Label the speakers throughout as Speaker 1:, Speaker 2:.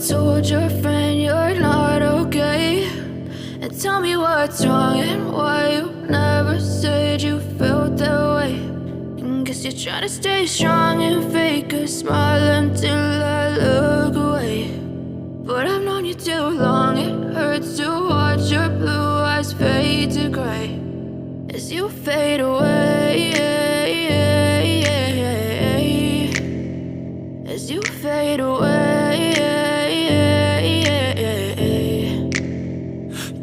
Speaker 1: told your friend you're not okay, and tell me what's wrong and why you never said you felt that way. And guess you're trying to stay strong and fake a smile until I look away. But I've known you too long, it hurts to watch your blue eyes fade to gray as you fade away, as you fade away.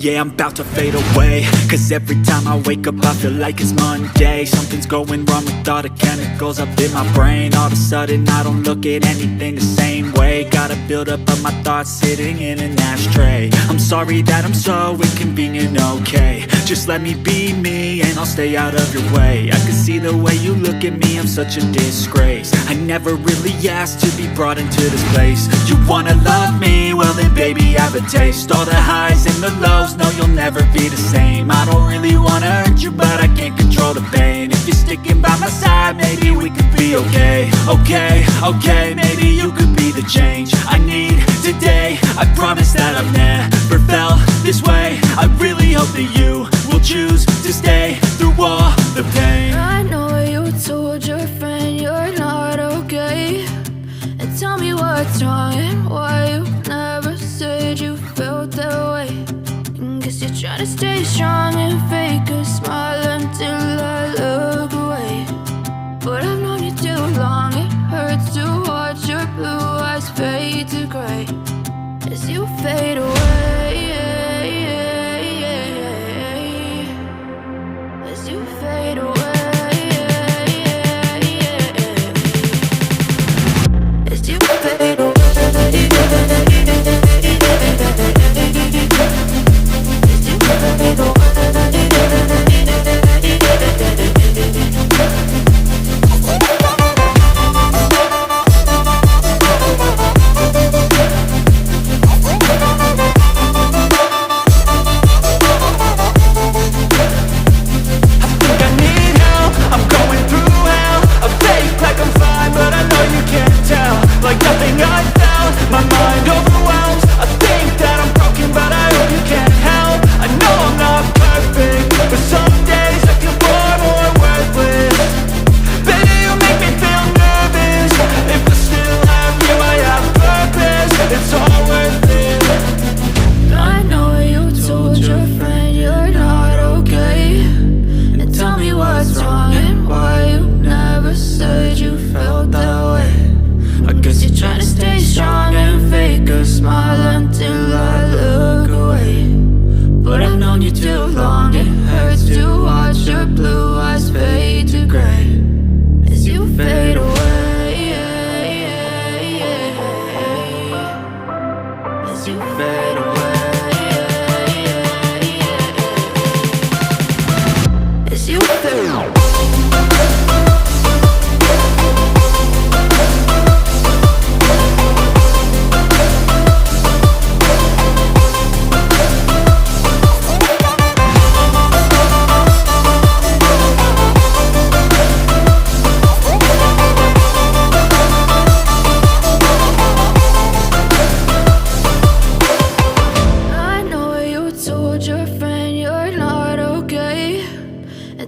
Speaker 2: Yeah, I'm about to fade away, cause every time I wake up I feel like it's Monday. Something's going wrong with all the chemicals up in my brain. All of a sudden I don't look at anything the same way. Got a buildup of my thoughts sitting in an ashtray. I'm sorry that I'm so inconvenient, okay. Just let me be me and I'll stay out of your way. I can see the way you look at me, I'm such a disgrace. I never really asked to be brought into this place. You wanna love me? Well then baby I have a taste. All the highs and the lows, no you'll never be the same. I don't really wanna hurt you but I can't control the pain. If you're sticking by my side maybe we could be okay. Okay, maybe you could be the change I need today. I promise that I've never felt this way. I really hope that you will choose to stay through all the pain.
Speaker 1: I know you told your friend you're not okay, and tell me what's wrong and why you never said you felt that way. And guess you're trying to stay strong and fake a smile until I look away. But I've known you too long, it hurts to watch your blue eyes fade to gray as you fade away, as you fade away, as you fade away.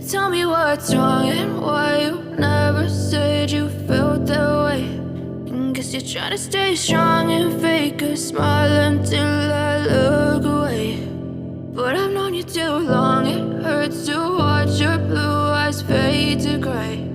Speaker 1: Tell me what's wrong and why you never said you felt that way. And guess you're trying to stay strong and fake a smile until I look away. But I've known you too long, it hurts to watch your blue eyes fade to gray